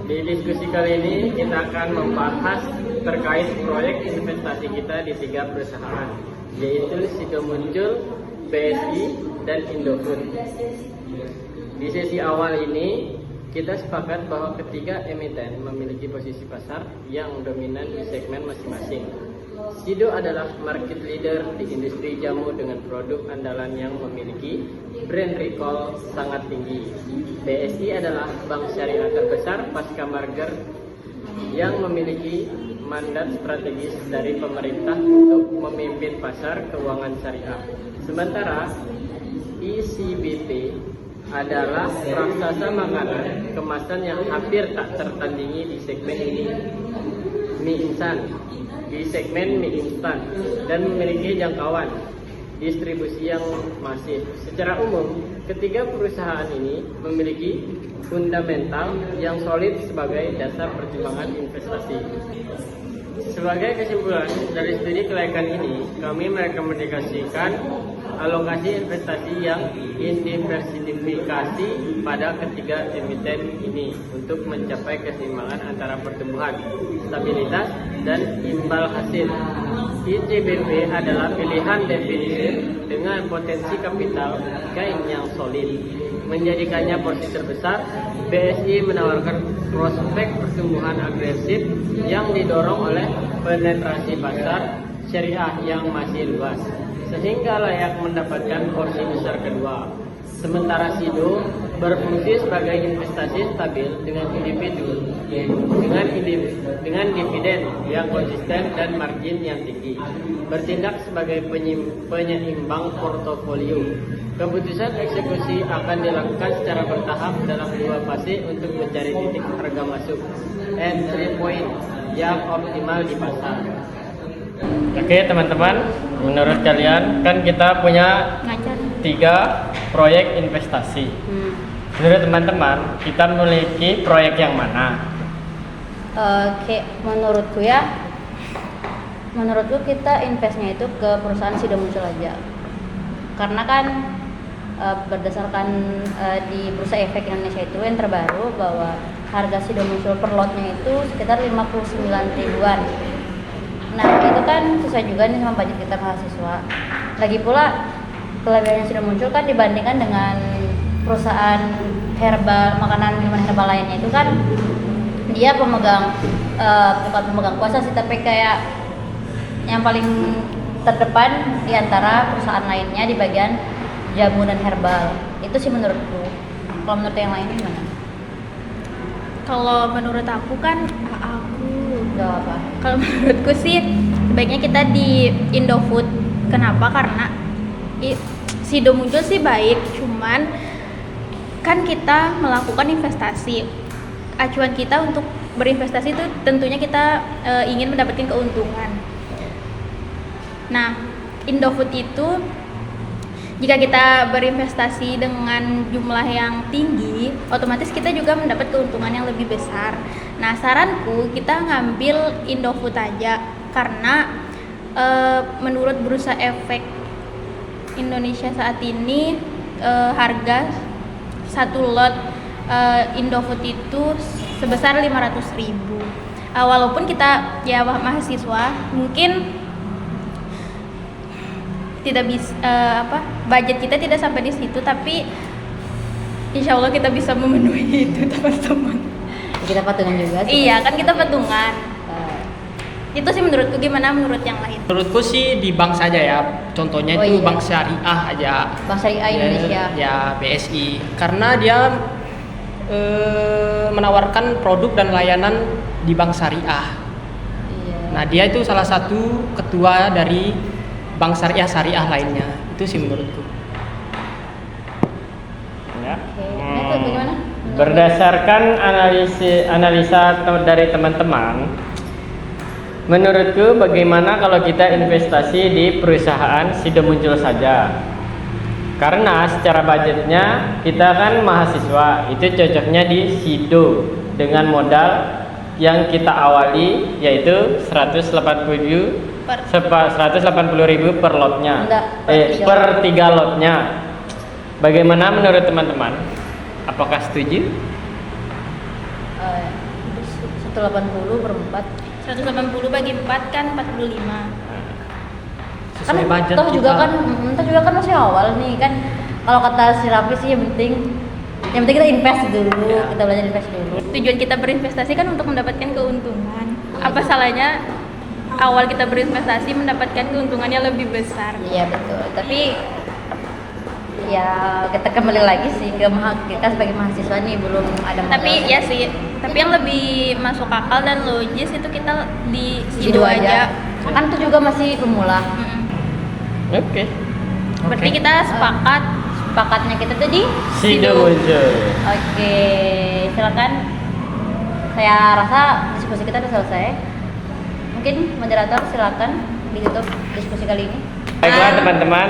Di diskusi kali ini kita akan membahas terkait proyek investasi kita di 3 perusahaan, yaitu Sido Muncul, BSI, dan Indofood. Di sesi awal ini kita sepakat bahwa ketiga emiten memiliki posisi pasar yang dominan di segmen masing-masing. Sido adalah market leader di industri jamu dengan produk andalan yang memiliki brand recall sangat tinggi. BSI adalah bank syariah terbesar pasca merger yang memiliki mandat strategis dari pemerintah untuk memimpin pasar keuangan syariah. Sementara ICBP adalah raksasa makanan kemasan yang hampir tak tertandingi di segmen ini, mie instan, dan memiliki jangkauan distribusi yang masif. Secara umum, ketiga perusahaan ini memiliki fundamental yang solid sebagai dasar pertimbangan investasi. Sebagai kesimpulan dari studi kelayakan ini, kami merekomendasikan alokasi investasi yang diversifikasi pada ketiga emiten ini untuk mencapai keseimbangan antara pertumbuhan, stabilitas, dan imbal hasil. ICBP adalah pilihan definitif dengan potensi kapital gain yang solid. Menjadikannya porsi terbesar, BSI menawarkan prospek pertumbuhan agresif yang didorong oleh penetrasi pasar syariah yang masih luas, sehingga layak mendapatkan porsi besar kedua. Sementara Sido berfungsi sebagai investasi stabil dengan dividen yang konsisten dan margin yang tinggi, bertindak sebagai penyeimbang portofolio. Keputusan eksekusi akan dilakukan secara bertahap dalam 2 fase untuk mencari titik harga masuk entry point yang optimal di pasar. Oke teman-teman, menurut kalian kan kita punya 3 proyek investasi. Menurut teman-teman, kita memiliki proyek yang mana? Menurutku kita investnya itu ke perusahaan Sido Muncul aja. Karena kan berdasarkan di Bursa Efek Indonesia itu yang terbaru bahwa harga Sido Muncul per lotnya itu sekitar 59 ribuan. Nah itu kan sesuai juga nih sama budget kita mahasiswa. Lagi pula kelebihannya Sido Muncul kan dibandingkan dengan perusahaan herbal, makanan minuman herbal lainnya itu kan dia bukan pemegang kuasa sih, tapi kayak yang paling terdepan di antara perusahaan lainnya di bagian jamu dan herbal. Itu sih menurutku. Kalau menurut yang lain gimana? Kalau menurut aku Gak apa. kalau menurutku sih sebaiknya kita di Indofood. Kenapa? Karena Sido Muncul sih baik, cuman kan kita melakukan investasi. Acuan kita untuk berinvestasi itu tentunya kita ingin mendapatkan keuntungan. Nah, Indofood itu jika kita berinvestasi dengan jumlah yang tinggi, otomatis kita juga mendapat keuntungan yang lebih besar. Nah, saranku kita ngambil Indofood aja karena menurut Bursa Efek Indonesia saat ini harga satu lot Indofood itu sebesar 500.000. Walaupun kita ya mahasiswa mungkin tidak bisa budget kita tidak sampai di situ, tapi insya Allah kita bisa memenuhi itu teman-teman. Kita patungan juga sih. Iya kan kita patungan. Itu sih menurutku. Gimana menurut yang lain? Menurutku sih di bank saja ya. Contohnya itu bank syariah aja. Bank Syariah Indonesia. Ya BSI. Karena dia menawarkan produk dan layanan di bank syariah. Iya. Nah dia itu salah satu ketua dari bank syariah lainnya. Itu sih menurutku. Ya. Itu bagaimana? Berdasarkan analisa dari teman-teman, menurutku bagaimana kalau kita investasi di perusahaan Sido Muncul saja? Karena secara budgetnya kita kan mahasiswa, itu cocoknya di Sido dengan modal yang kita awali yaitu 180.000 per lotnya. Per 3 lotnya. Bagaimana menurut teman-teman? Apakah setuju? 180/4. 180 bagi 4 kan 45. Sesuai budget toh juga kita. kan masih awal nih kan. Kalau kata si Raffi sih yang penting kita invest dulu, Ya. kita belajar invest dulu. Tujuan kita berinvestasi kan untuk mendapatkan keuntungan. Apa salahnya awal kita berinvestasi mendapatkan keuntungan yang lebih besar? Iya betul. Tapi ya kita kembali lagi sih ke kita sebagai mahasiswa nih belum ada modal. Tapi ya sih, tapi yang lebih masuk akal dan logis itu kita di Sido sido aja. Kan itu juga masih pemula. Mm-mm. Oke. Berarti kita Sepakatnya kita tuh di Sido muncul. Oke, silakan. Saya rasa diskusi kita udah selesai. Mungkin moderator silakan ditutup diskusi kali ini. Baiklah teman-teman,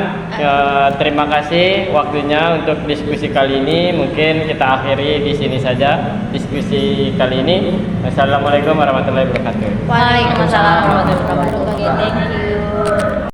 terima kasih waktunya untuk diskusi kali ini. Mungkin kita akhiri di sini saja diskusi kali ini. Wassalamualaikum warahmatullahi wabarakatuh. Waalaikumsalam warahmatullahi wabarakatuh.